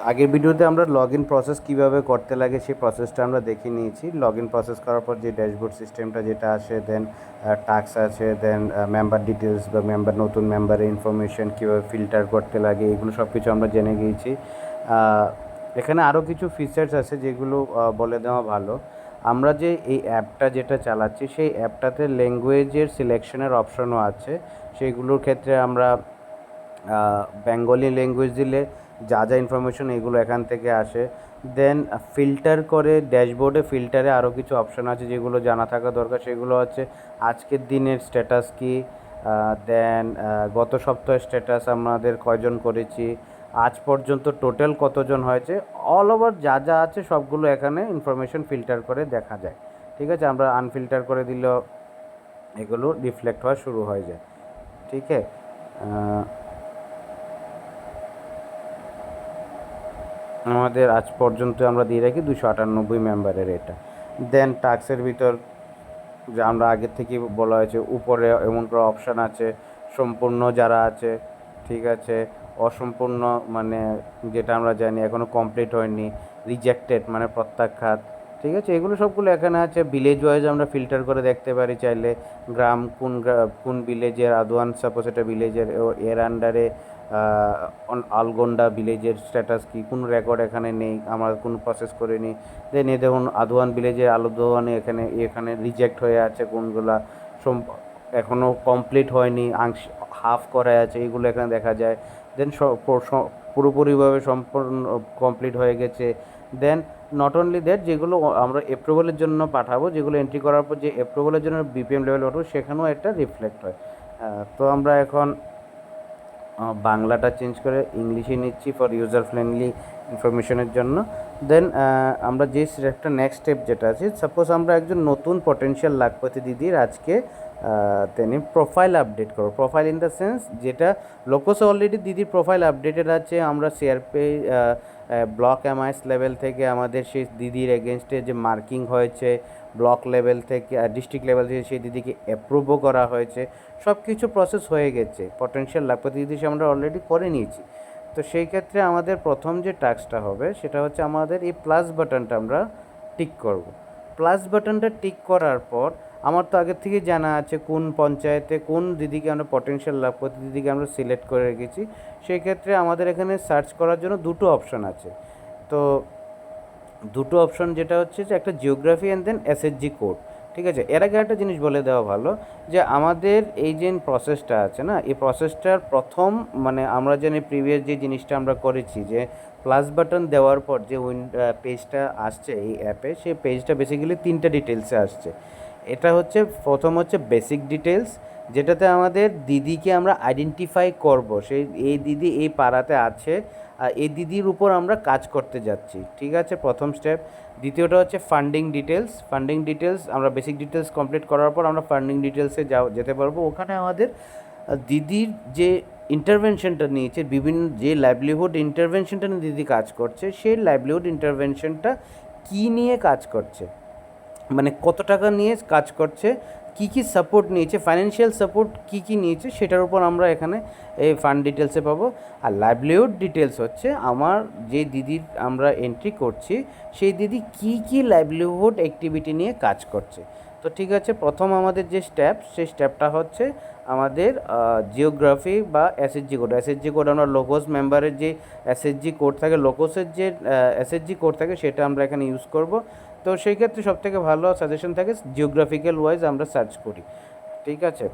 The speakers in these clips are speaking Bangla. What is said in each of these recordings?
আগের ভিডিওতে আমরা লগ ইন প্রসেস কীভাবে করতে লাগে সেই প্রসেসটা আমরা দেখে নিয়েছি। লগ ইন প্রসেস করার পর যে ড্যাশবোর্ড সিস্টেমটা যেটা আসে, দেন টাস্ক আছে, দেন মেম্বার ডিটেলস বা নতুন মেম্বারের ইনফরমেশন কীভাবে ফিল্টার করতে লাগে, এগুলো সব কিছু আমরা জেনে গিয়েছি। এখানে আরও কিছু ফিচার্স আছে যেগুলো বলে দেওয়া ভালো। আমরা যে এই অ্যাপটা যেটা চালাচ্ছি সেই অ্যাপটাতে ল্যাঙ্গুয়েজের সিলেকশনের অপশনও আছে। সেইগুলোর ক্ষেত্রে আমরা বেঙ্গলি ল্যাঙ্গুয়েজ দিলে যা যা ইনফরমেশন এগুলো এখান থেকে আসে। দেন ফিল্টার করে ড্যাশবোর্ডে ফিল্টারে আরও কিছু অপশান আছে যেগুলো জানা থাকা দরকার। সেগুলো হচ্ছে আজকের দিনের স্ট্যাটাস কী, দেন গত সপ্তাহের স্ট্যাটাস আমাদের কয়জন করেছি, আজ পর্যন্ত টোটাল কতজন হয়েছে, অল ওভার যা যা আছে সবগুলো এখানে ইনফরমেশন ফিল্টার করে দেখা যায়। ঠিক আছে, আমরা আনফিল্টার করে দিলেও এগুলো রিফ্লেক্ট হওয়া শুরু হয়ে যায়। ঠিক আছে, আমাদের আজ পর্যন্ত আমরা দিয়ে রাখি 298 মেম্বারের এটা। দেন টাস্কের ভিতর যে আমরা আগের থেকে বলা হয়েছে উপরে এমন করে অপশান আছে, সম্পূর্ণ যারা আছে, ঠিক আছে, অসম্পূর্ণ মানে যেটা আমরা জানি এখনও কমপ্লিট হয়নি, রিজেক্টেড মানে প্রত্যাখ্যাত। ঠিক আছে, এগুলো সবগুলো এখানে আছে। ভিলেজ ওয়াইজ আমরা ফিল্টার করে দেখতে পারি চাইলে, গ্রাম কোন ভিলেজের, আদওয়ান সাপোজ এটা ভিলেজের, এর আন্ডারে আলগোন্ডা ভিলেজের স্ট্যাটাস কী, কোনো রেকর্ড এখানে নেই, আমরা কোনো প্রসেস করিনি। দেন এ দেখুন আদওয়ান ভিলেজের আলুদোয়ানে এখানে রিজেক্ট হয়ে আছে, কোনগুলা এখনও কমপ্লিট হয়নি, হাফ করা আছে, এগুলো এখানে দেখা যায়। দেন পুরোপুরিভাবে সম্পূর্ণ কমপ্লিট হয়ে গেছে। দেন নট অনলি দ্যাট, যেগুলো আমরা অ্যাপ্রুভালের জন্য পাঠাবো, যেগুলো এন্ট্রি করার পর যে অ্যাপ্রুভালের জন্য বিপিএম লেভেল পাঠাবো, সেখানেও একটা রিফ্লেক্ট হয়। তো আমরা এখন বাংলাটা চেঞ্জ করে ইংলিশে নিচ্ছি ফর ইউজার ফ্রেন্ডলি ইনফরমেশনের জন্য। দেন আমরা যে স্টেপটা নেক্সট স্টেপ যেটা আছে, সাপোজ আমরা একজন নতুন পটেনশিয়াল লাখপতি দিদির আজকে তিনি প্রোফাইল আপডেট করো। প্রোফাইল ইন দ্য সেন্স যেটা লোকসে অলরেডি দিদির প্রোফাইল আপডেটেড আছে, আমরা সিআরপি ব্লক এমআইএস লেভেল থেকে আমাদের সেই দিদির এগেনস্টে যে মার্কিং হয়েছে, ব্লক লেভেল থেকে ডিস্ট্রিক্ট লেভেল থেকে সেই দিদিকে অ্যাপ্রুভও করা হয়েছে, সব কিছু প্রসেস হয়ে গেছে। পটেনশিয়াল লাখপতি দিদি আমরা অলরেডি করে নিয়েছি। তো সেই ক্ষেত্রে আমাদের প্রথম যে টাস্কটা হবে সেটা হচ্ছে আমাদের এই প্লাস বাটনটা আমরা টিক করব। প্লাস বাটনটা টিক করার পর আমার তো আগের থেকে জানা আছে কোন পঞ্চায়েতে কোন দিদিকে আমরা পটেনশিয়াল লাখপতি দিদিকে আমরা সিলেক্ট করে রেখেছি। সেই ক্ষেত্রে আমাদের এখানে সার্চ করার জন্য দুটো অপশন আছে। তো দুটো অপশন যেটা হচ্ছে যে একটা geography and then SSG code. ঠিক আছে, এর আগে একটা জিনিস বলে দেওয়া ভালো যে আমাদের এই যে প্রসেসটা আছে না, এই প্রসেসটার প্রথম মানে আমরা জানি প্রিভিয়াস যে জিনিসটা আমরা করেছি যে প্লাস বাটন দেওয়ার পর যে পেজটা আসছে এই অ্যাপে, সেই পেজটা বেসিক্যালি তিনটা ডিটেলসে আসছে। এটা হচ্ছে প্রথম হচ্ছে বেসিক ডিটেলস, যেটাতে আমাদের দিদিকে আমরা আইডেন্টিফাই করব, সেই এই দিদি এই পাড়াতে আছে, এই দিদির উপর আমরা কাজ করতে যাচ্ছি। ঠিক আছে, প্রথম স্টেপ। দ্বিতীয়টা হচ্ছে ফান্ডিং ডিটেলস। ফান্ডিং ডিটেলস আমরা বেসিক ডিটেলস কমপ্লিট করার পর আমরা ফান্ডিং ডিটেলসে যেতে পারবো। ওখানে আমাদের দিদির যে ইন্টারভেনশনটা নিয়েছে, বিভিন্ন যে লাইভলিহুড ইন্টারভেনশনটা নিয়ে দিদি কাজ করছে, সেই লাইভলিহুড ইন্টারভেনশনটা কী নিয়ে কাজ করছে, মানে কত টাকা নিয়ে কাজ করছে, কী কী সাপোর্ট নিয়েছে, ফাইন্যান্সিয়াল সাপোর্ট কী কী নিয়েছে, সেটার উপর আমরা এখানে এই ফান্ড ডিটেলসে পাবো। আর লাইভলিহুড ডিটেলস হচ্ছে আমার যে দিদির আমরা এন্ট্রি করছি সেই দিদি কী কী লাইভলিহুড অ্যাক্টিভিটি নিয়ে কাজ করছে। তো ঠিক আছে, প্রথম আমাদের যে স্টেপ সেই স্টেপটা হচ্ছে আমাদের জিওগ্রাফি বা এসএসজি কোড। এসএসজি কোড আমরা লোকস মেম্বারের যে এসএসজি কোড থাকে, লোকসের যে এসএসজি কোড থাকে, সেটা আমরা এখানে ইউজ করব। তো সেই ক্ষেত্রে সবথেকে ভালো সাজেশন থাকে জিওগ্রাফিক্যাল ওয়াইজ আমরা সার্চ করি। ঠিক আছে,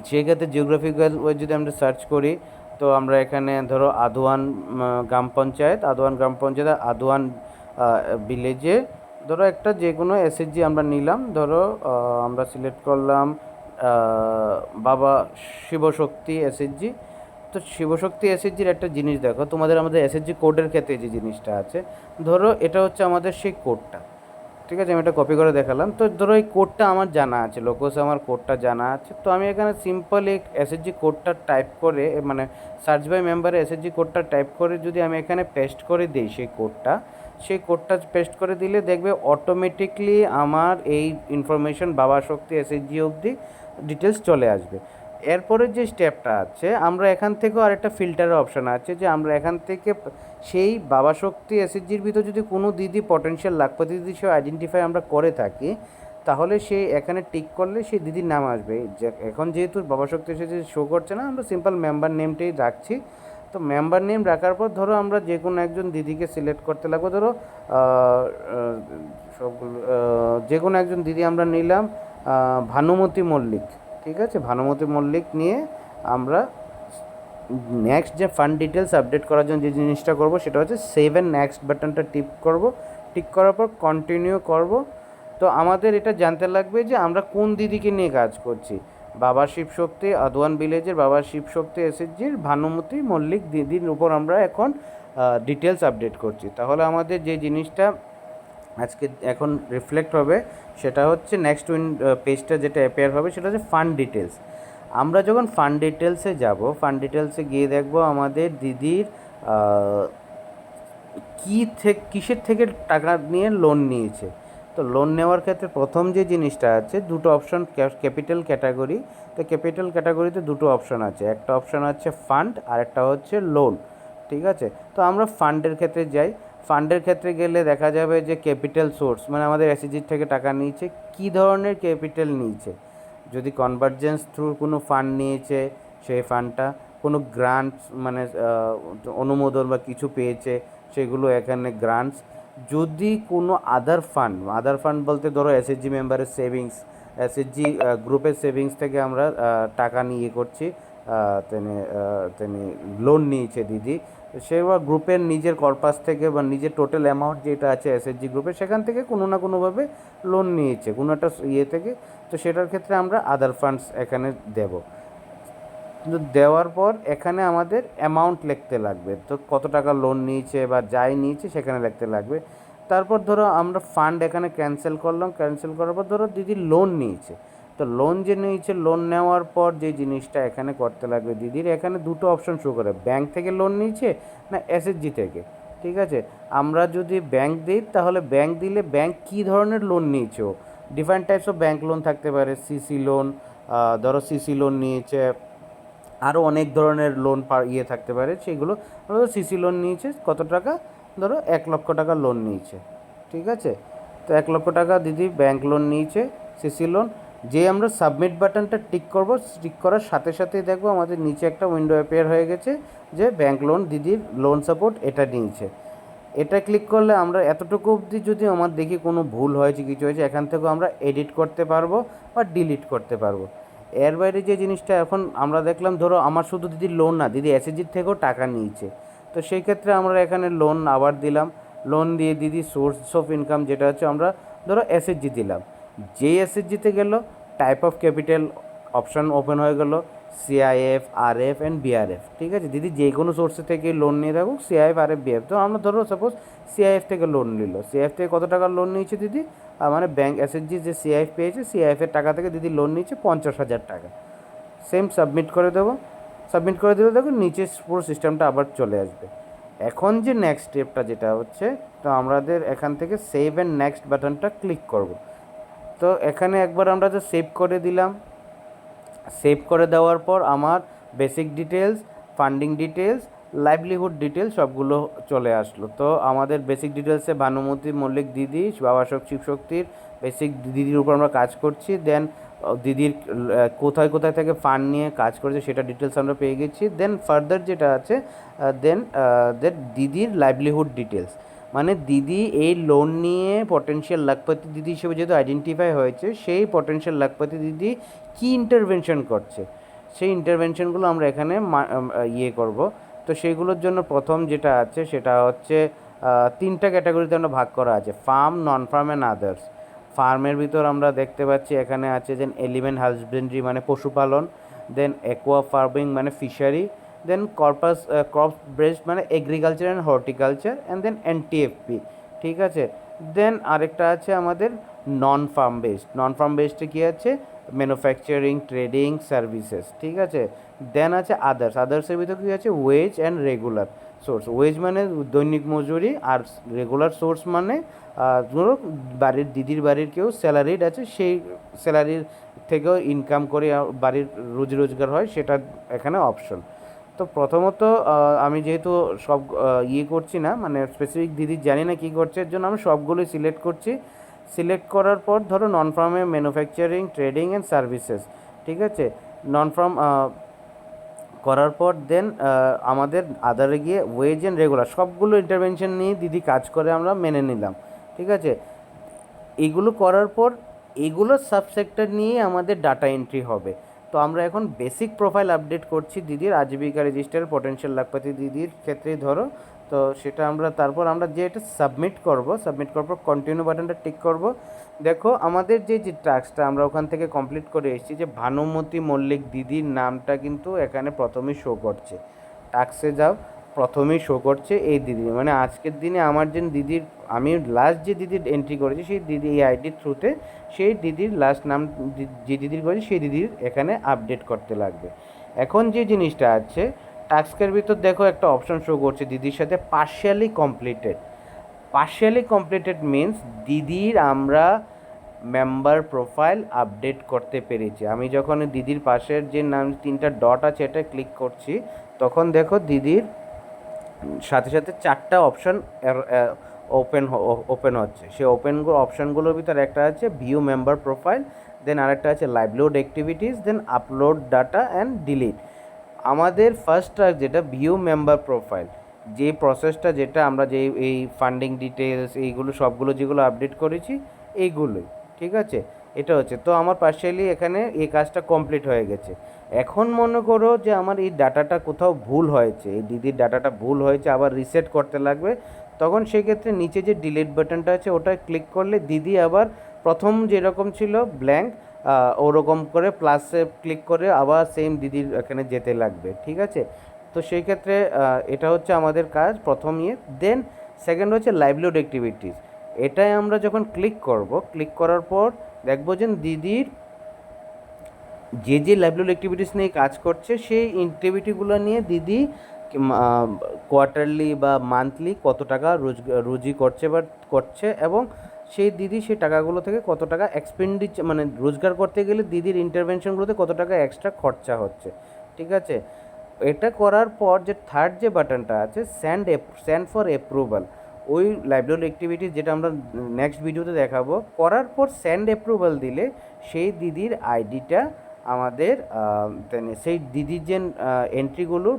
সেই ক্ষেত্রে জিওগ্রাফিক্যাল ওয়াইজ যদি আমরা সার্চ করি, তো আমরা এখানে ধরো আদওয়ান গ্রাম পঞ্চায়েত, আদওয়ান ভিলেজে ধরো একটা যে কোনো এসএসজি আমরা নিলাম। ধরো আমরা সিলেক্ট করলাম বাবা শিবশক্তি এসএসজি। তো শিবশক্তি এসএসজির একটা জিনিস দেখো, আমাদের এসএসজি কোডের ক্ষেত্রে যে জিনিসটা আছে, ধরো এটা হচ্ছে আমাদের সেই কোডটা। ঠিক আছে, আমি এটা কপি করে দেখালাম। তো ধরো এই কোডটা আমার জানা আছে, লোকসে আমার কোডটা জানা আছে। তো আমি এখানে সিম্পল এই এসএসজি কোডটা টাইপ করে, মানে সার্চ বাই মেম্বারে এসএসজি কোডটা টাইপ করে যদি আমি এখানে পেস্ট করে দিই সেই কোডটা পেস্ট করে দিলে দেখবে অটোমেটিকলি আমার এই ইনফরমেশন বাবা শক্তি এসএসজি অবধি ডিটেলস চলে আসবে। এরপরের যে স্টেপটা আছে, আমরা এখান থেকেও আরেকটা ফিল্টারের অপশান আছে, যে আমরা এখান থেকে সেই বাবা শক্তি এসএইচজির ভিতর যদি কোনো দিদি পটেনশিয়াল লাখপতি দিদি সে আইডেন্টিফাই আমরা করে থাকি, তাহলে সে এখানে টিক করলে সেই দিদির নাম আসবে। যে এখন যেহেতু বাবা শক্তি এসেছে শো করছে না, আমরা সিম্পল মেম্বার নেমটাই রাখছি। তো মেম্বার নেম রাখার পর ধরো আমরা যে কোনো একজন দিদিকে সিলেক্ট করতে লাগবো। ধরো সবগুলো যে কোনো একজন দিদি আমরা নিলাম, ভানুমতি মল্লিক। ঠিক আছে, ভানুমতি মল্লিক নিয়ে আমরা নেক্সট যে ফান্ড ডিটেলস আপডেট করার জন্য যে জিনিসটা করব সেটা হচ্ছে সেভ অ্যান্ড নেক্সট বাটনটা টিপ করব। টিক করার পর কন্টিনিউ করব। তো আমাদের এটা জানতে লাগবে যে আমরা কোন দিদিকে নিয়ে কাজ করছি। বাবা শিবশক্তি আদওয়ান ভিলেজের বাবা শিবশক্তি এসএইচজির ভানুমতি মল্লিক দিদির উপর আমরা এখন ডিটেলস আপডেট করছি। তাহলে আমাদের যে জিনিসটা আজকে এখন রিফ্লেক্ট হবে সেটা হচ্ছে নেক্সট পেজটা যেটা অ্যাপিয়ার হবে সেটা হচ্ছে ফান্ড ডিটেলস। আমরা যখন ফান্ড ডিটেলসে যাব, ফান্ড ডিটেলসে গিয়ে দেখব আমাদের দিদির কিসের থেকে টাকা নিয়ে লোন নিয়েছে। তো লোন নেওয়ার ক্ষেত্রে প্রথম যে জিনিসটা আছে, দুটো অপশন ক্যাপিটাল ক্যাটাগরি। তো ক্যাপিটাল ক্যাটাগরিতে দুটো অপশন আছে, একটা অপশন আছে ফান্ড আর একটা হচ্ছে লোন। ঠিক আছে, তো আমরা ফান্ডের ক্ষেত্রে যাই। ফান্ডের ক্ষেত্রে গেলে দেখা যাবে যে ক্যাপিটাল সোর্স মানে আমাদের এসএইচজির থেকে টাকা নিয়েছে, কী ধরনের ক্যাপিটাল নিয়েছে। যদি কনভার্জেন্স থ্রু কোনো ফান্ড নিয়েছে সেই ফান্ডটা, কোনো গ্রান্টস মানে অনুমোদন বা কিছু পেয়েছে সেগুলো এখানে গ্রান্টস। যদি কোনো আদার ফান্ড বলতে ধরো এসএইচজি মেম্বারের সেভিংস, এসএইচজি গ্রুপের সেভিংস থেকে আমরা টাকা নিয়ে করছি, তিনি লোন নিয়েছে দিদি, সে বা গ্রুপের নিজের কর্পাস থেকে বা নিজের টোটাল অ্যামাউন্ট যেটা আছে এসএইচজি গ্রুপের সেখান থেকে কোনো না কোনোভাবে লোন নিয়েছে কোনো একটা থেকে। তো সেটার ক্ষেত্রে আমরা আদার ফান্ডস এখানে দেব। কিন্তু দেওয়ার পর এখানে আমাদের অ্যামাউন্ট লিখতে লাগবে, তো কত টাকা লোন নিয়েছে বা যাই নিয়েছে সেখানে লিখতে লাগবে। তারপর ধরো আমরা ফান্ড এখানে ক্যান্সেল করলাম, ক্যান্সেল করার পর ধরো দিদি লোন নিয়েছে। তো লোন যে নিয়েছে, লোন নেওয়ার পর যে জিনিসটা এখানে করতে লাগবে দিদির, এখানে দুটো অপশন শো করে, ব্যাংক থেকে লোন নিয়েছে না এসএইচজি থেকে। ঠিক আছে, আমরা যদি ব্যাংক দিই তাহলে ব্যাংক দিলে ব্যাংক কী ধরনের লোন নিয়েছে, different types of bank loan থাকতে পারে, সিসি লোন, ধরো সিসি লোন নিয়েছে, আরও অনেক ধরনের লোন থাকতে পারে সেগুলো। ধরো সিসি লোন নিয়েছে কত টাকা, ধরো 1,00,000 টাকা লোন নিয়েছে। ঠিক আছে, তো 1,00,000 টাকা দিদি ব্যাংক লোন নিয়েছে, সিসি লোন। যে আমরা সাবমিট বাটনটা টিক করব, টিক করার সাথে সাথেই দেখবো আমাদের নিচে একটা উইন্ডো অ্যাপিয়ার হয়ে গেছে যে ব্যাংক লোন দিদির লোন সাপোর্ট এটা নিয়েছে। এটা ক্লিক করলে আমরা এতটুকু অবধি যদি আমার দেখি কোনো ভুল হয়েছে কিছু হয়েছে, এখান থেকেও আমরা এডিট করতে পারবো বা ডিলিট করতে পারবো। এর বাইরে যে জিনিসটা এখন আমরা দেখলাম, ধরো আমার শুধু দিদির লোন না, দিদি এসএইচজির থেকেও টাকা নিয়েছে। তো সেই ক্ষেত্রে আমরা এখানে লোন আবার দিলাম, লোন দিয়ে দিদি সোর্স অফ ইনকাম যেটা হচ্ছে আমরা ধরো এসএইচজি দিলাম। যেই এসএইচজিতে গেল type of capital option open হয়ে গেল, সিআইএফ, আরএফ অ্যান্ড বিআরএফ। ঠিক আছে, দিদি যে কোনো সোর্সে থেকে লোন নিয়ে থাকুক, সিআইএফ, আরএফ, বিআরএফ। তো আমরা ধরো সাপোজ সিআইএফ থেকে লোন নিল, সিআইএফ থেকে কত টাকা লোন নিয়েছে দিদি, মানে ব্যাংক এসএইচজি যে সিআইএফ পেয়েছে সিআইএফের টাকা থেকে দিদি লোন নিয়েছে 50,000 টাকা। সেম সাবমিট করে দেবো, সাবমিট করে দিলে দেখো নিচে পুরো সিস্টেমটা আবার চলে আসবে। এখন যে নেক্সট স্টেপটা যেটা হচ্ছে, তো আমাদের এখান থেকে সেভ অ্যান্ড নেক্সট বাটনটা ক্লিক করব। তো এখানে একবার আমরা যে সেভ করে দিলাম, সেভ করে দেওয়ার পর আমার basic details, funding details, livelihood details সবগুলো চলে আসলো। তো আমাদের বেসিক ডিটেলসে ভানুমতি মল্লিক দিদি বাবা শিবশক্তির বেসিক দিদির উপর আমরা কাজ করছি। দেন দিদির কোথায় কোথায় থেকে ফান্ড নিয়ে কাজ করেছে সেটা ডিটেলস আমরা পেয়ে গেছি। দেন ফার্দার যেটা আছে, দেন দিদির লাইভলিহুড ডিটেলস, মানে দিদি এই লোন নিয়ে পটেনশিয়াল লাখপতি দিদি হিসেবে যেহেতু আইডেন্টিফাই হয়েছে, সেই পটেনশিয়াল লাখপতি দিদি কী ইন্টারভেনশন করছে সেই ইন্টারভেনশনগুলো আমরা এখানে করব। তো সেইগুলোর জন্য প্রথম যেটা আছে সেটা হচ্ছে 3টা ক্যাটাগরিতে আমরা ভাগ করা আছে, farm, non farm and others. ফার্মের ভিতর আমরা দেখতে পাচ্ছি এখানে আছে যে এলিমেন্ট হাজবেন্ড্রি মানে পশুপালন, দেন অ্যাকোয়া ফার্মিং মানে ফিশারি, দেন ক্রপস বেসড মানে agriculture and horticulture, and then NTFP. ঠিক আছে, দেন আরেকটা আছে আমাদের non farm based. Non farm বেসডে কী আছে, ম্যানুফ্যাকচারিং, ট্রেডিং, সার্ভিসেস। ঠিক আছে, দেন আছে আদার্স। আদার্সের ভিতরে কী আছে, wage and regular source. Wage মানে দৈনিক মজুরি, আর রেগুলার সোর্স মানে ধরো দিদির বাড়ির কেউ স্যালারিড আছে, সেই স্যালারির থেকেও ইনকাম করে বাড়ির রুজি রোজগার হয়, সেটা এখানে অপশন। তো প্রথমত আমি যেহেতু সব করছি না, মানে স্পেসিফিক দিদি জানি না কী করছে, এর জন্য আমি সবগুলোই সিলেক্ট করছি। সিলেক্ট করার পর ধরো নন ফার্মে ম্যানুফ্যাকচারিং, ট্রেডিং অ্যান্ড সার্ভিসেস, ঠিক আছে। নন ফার্ম করার পর দেন আমাদের আদারে গিয়ে ওয়েজ অ্যান্ড রেগুলার সবগুলো ইন্টারভেনশন নিয়ে দিদি কাজ করে, আমরা মেনে নিলাম, ঠিক আছে। এগুলো করার পর এগুলো সাবসেক্টর নিয়ে আমাদের ডাটা এন্ট্রি হবে। তো আমরা এখন বেসিক প্রোফাইল আপডেট করছি দিদির আজীবিকা রেজিস্টার পটেনশিয়াল লাখপতি দিদির ক্ষেত্রেই ধরো। তো সেটা আমরা তারপর আমরা যে এটা সাবমিট করার পর কন্টিনিউ বাটনটা টিক করব। দেখো আমাদের যে টাস্কটা আমরা ওখান থেকে কমপ্লিট করে এসেছি, যে ভানুমতি মল্লিক দিদির নামটা কিন্তু এখানে প্রথমেই শো করছে। টাস্কে যাও, প্রথমেই শো করছে এই দিদি, মানে আজকের দিনে আমার যে দিদির, আমি লাস্ট যে দিদির এন্ট্রি করেছি সেই দিদি এই আইডির থ্রুতে সেই দিদির লাস্ট নাম যে দিদির করেছি সেই দিদির এখানে আপডেট করতে লাগবে। এখন যে জিনিসটা আছে টাস্কের ভিতর দেখো একটা অপশন শো করছে দিদির সাথে পার্শিয়ালি কমপ্লিটেড মিনস দিদির আমরা মেম্বার প্রোফাইল আপডেট করতে পেরেছি। আমি যখন দিদির পাশের যে নাম 3টা ডট আছে এটা ক্লিক করছি, তখন দেখো দিদির সাথে সাথে 4টা অপশান ওপেন হচ্ছে। সেই অপশানগুলোর ভিতর একটা আছে ভিউ মেম্বার প্রোফাইল, দেন আরেকটা আছে livelihood activities, then upload data and delete. আমাদের ফার্স্ট যেটা ভিউ মেম্বার প্রোফাইল, যে প্রসেসটা যেটা আমরা যে এই ফান্ডিং ডিটেলস এইগুলো সবগুলো যেগুলো আপডেট করেছি এইগুলোই, ঠিক আছে। এটা হচ্ছে তো আমার পার্শিয়ালি এখানে এই কাজটা কমপ্লিট হয়ে গেছে। এখন মনে করো যে আমার এই ডাটাটা কোথাও ভুল হয়েছে, এই দিদির ডাটাটা ভুল হয়েছে, আবার রিসেট করতে লাগবে, তখন সেক্ষেত্রে নিচে যে ডিলিট বাটনটা আছে ওটা ক্লিক করলে দিদি আবার প্রথম যেরকম ছিল ব্ল্যাঙ্ক ওরকম করে প্লাসে ক্লিক করে আবার সেম দিদির এখানে যেতে লাগবে, ঠিক আছে। তো সেই ক্ষেত্রে এটা হচ্ছে আমাদের কাজ প্রথম দেন সেকেন্ড হচ্ছে লাইভলিহুড অ্যাক্টিভিটিস। এটাই আমরা যখন ক্লিক করার পর দেখবো যে দিদির যে লাইভলিহুড অ্যাক্টিভিটিস নিয়ে কাজ করছে সেই অ্যাক্টিভিটিগুলো নিয়ে দিদি কোয়ার্টারলি বা মান্থলি কত টাকা রুজি করছে এবং সেই দিদি সেই টাকাগুলো থেকে কত টাকা এক্সপেন্ডিচার, মানে রোজগার করতে গেলে দিদির ইন্টারভেনশনগুলোতে কত টাকা এক্সট্রা খরচা হচ্ছে, ঠিক আছে। এটা করার পর যে থার্ড যে বাটনটা আছে সেন্ড ফর অ্যাপ্রুভাল, ওই লাইভলিহুড অ্যাক্টিভিটি যেটা আমরা নেক্সট ভিডিওতে দেখাবো, করার পর সেন্ড অ্যাপ্রুভাল দিলে সেই দিদির আইডিটা আমাদের সেই দিদির যে এন্ট্রিগুলো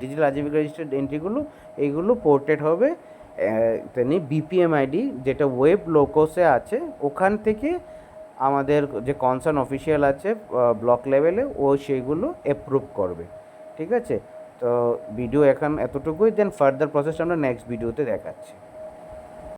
ডিজিটাল আজীবিকা রেজিস্টার্ড এন্ট্রিগুলো এইগুলো পোর্টেড হবে তেমনি বিপিএম আইডি যেটা ওয়েব লোকসে আছে ওখান থেকে আমাদের যে কনসার্ন অফিসিয়াল আছে ব্লক লেভেলে ও সেইগুলো অ্যাপ্রুভ করবে, ঠিক আছে। তো ভিডিও এখন এতটুকুই, দেন ফার্দার প্রসেস আমরা নেক্সট ভিডিওতে দেখাচ্ছি।